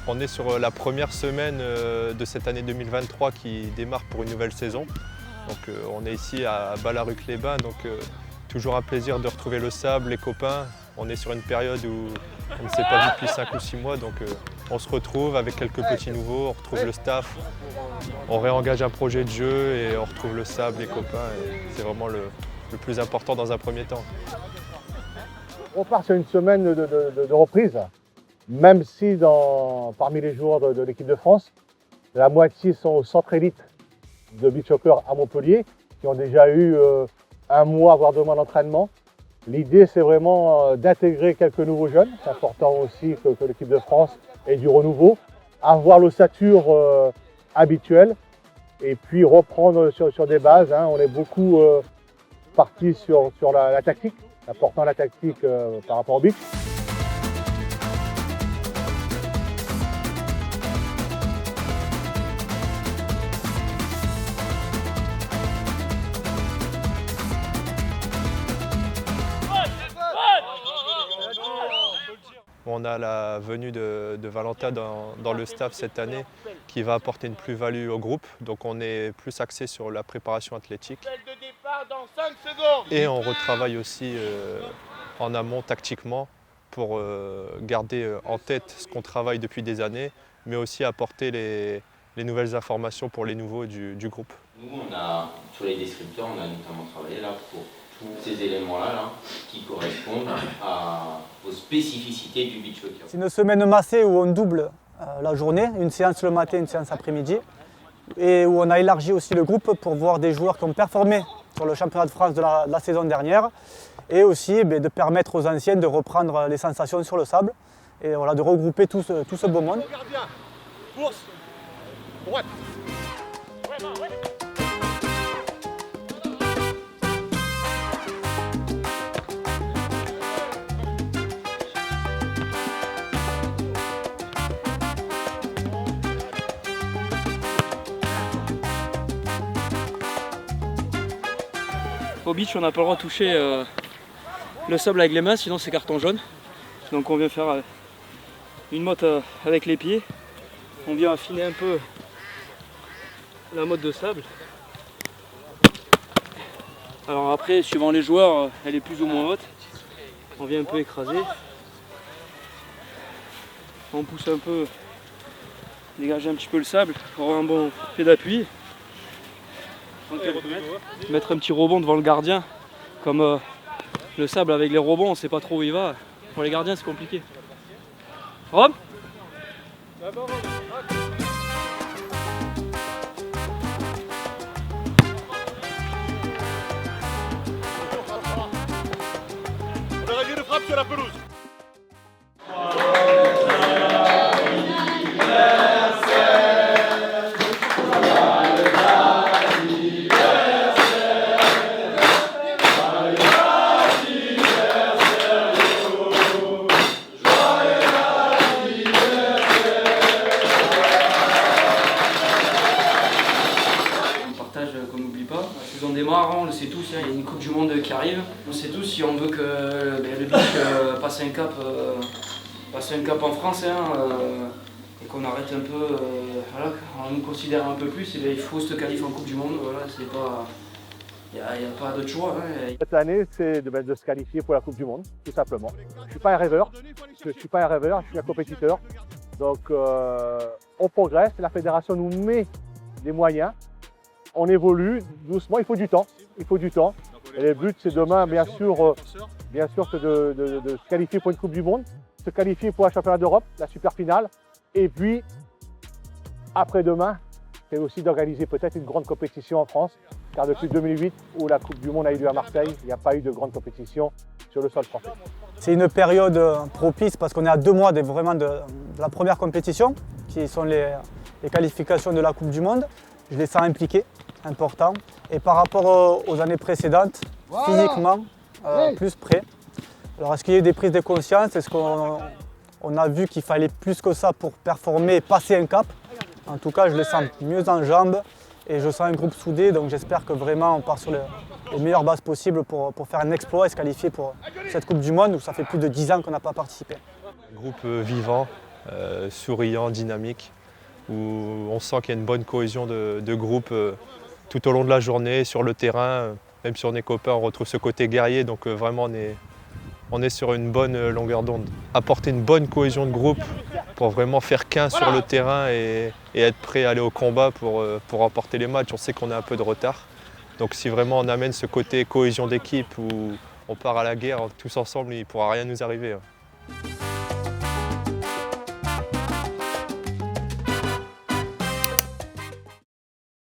On est sur la première semaine de cette année 2023 qui démarre pour une nouvelle saison. Donc, on est ici à Ballaruc-les-Bains, donc toujours un plaisir de retrouver le sable, les copains. On est sur une période où on ne s'est pas vu depuis 5 ou 6 mois, donc on se retrouve avec quelques petits nouveaux, on retrouve le staff, on réengage un projet de jeu et on retrouve le sable, les copains. C'est vraiment le plus important dans un premier temps. On part sur une semaine de reprise, même si parmi les joueurs de l'équipe de France, la moitié sont au centre élite de beach soccer à Montpellier, qui ont déjà eu 1 mois, voire 2 mois d'entraînement. L'idée, c'est vraiment d'intégrer quelques nouveaux jeunes. C'est important aussi que l'équipe de France ait du renouveau, avoir l'ossature habituelle et puis reprendre sur des bases. On est beaucoup parti sur la tactique, important la tactique par rapport au beach. On a la venue de Valentin dans le staff cette année qui va apporter une plus-value au groupe. Donc on est plus axé sur la préparation athlétique. Et on retravaille aussi en amont tactiquement pour garder en tête ce qu'on travaille depuis des années, mais aussi apporter les nouvelles informations pour les nouveaux du groupe. Nous, sur les descripteurs, on a notamment travaillé là pour tous ces éléments-là qui correspondent aux spécificités du beach soccer. C'est une semaine massée où on double la journée, une séance le matin, une séance après-midi, et où on a élargi aussi le groupe pour voir des joueurs qui ont performé sur le championnat de France de la saison dernière, et aussi de permettre aux anciens de reprendre les sensations sur le sable, et voilà, de regrouper tout ce beau monde. Course, droite. Au beach, on n'a pas le droit de toucher le sable avec les mains, sinon c'est carton jaune. Donc on vient faire une motte avec les pieds. On vient affiner un peu la motte de sable. Alors après, suivant les joueurs, elle est plus ou moins haute. On vient un peu écraser. On pousse un peu, dégager un petit peu le sable pour avoir un bon pied d'appui. Mettre un petit rebond devant le gardien, comme le sable avec les rebonds, on ne sait pas trop où il va. Pour les gardiens, c'est compliqué. Rome ? On aurait dû le frappe sur la pelouse. On démarre, on le sait tous, il y a une Coupe du Monde qui arrive. On sait tous si on veut que le beach passe un cap en France et qu'on arrête un peu, voilà, on nous considère un peu plus, et il faut se qualifier en Coupe du Monde. Voilà, c'est pas, il n'y a pas d'autre choix. Cette année, c'est de se qualifier pour la Coupe du Monde, tout simplement. Je ne suis pas un rêveur, je suis un compétiteur. Donc on progresse, la fédération nous met des moyens. On évolue doucement, il faut du temps. Et le but, c'est demain, bien sûr, c'est de se qualifier pour une Coupe du Monde, se qualifier pour un championnat d'Europe, la super finale. Et puis, après-demain, c'est aussi d'organiser peut-être une grande compétition en France. Car depuis 2008, où la Coupe du Monde a eu lieu à Marseille, il n'y a pas eu de grande compétition sur le sol français. C'est une période propice parce qu'on est à 2 mois vraiment de la première compétition, qui sont les qualifications de la Coupe du Monde. Je les sens impliqués, importants. Et par rapport aux années précédentes, physiquement, plus prêts. Alors est-ce qu'il y a eu des prises de conscience? Est-ce qu'on a vu qu'il fallait plus que ça pour performer et passer un cap? En tout cas, je les sens mieux en jambes et je sens un groupe soudé. Donc j'espère que vraiment on part sur les meilleures bases possibles pour faire un exploit et se qualifier pour cette Coupe du Monde où ça fait plus de 10 ans qu'on n'a pas participé. Groupe vivant, souriant, dynamique, où on sent qu'il y a une bonne cohésion de groupe tout au long de la journée, sur le terrain. Même si on est copains, on retrouve ce côté guerrier, donc vraiment on est sur une bonne longueur d'onde. Apporter une bonne cohésion de groupe pour vraiment faire qu'un sur le terrain et être prêt à aller au combat pour remporter les matchs. On sait qu'on a un peu de retard. Donc si vraiment on amène ce côté cohésion d'équipe où on part à la guerre tous ensemble, il ne pourra rien nous arriver.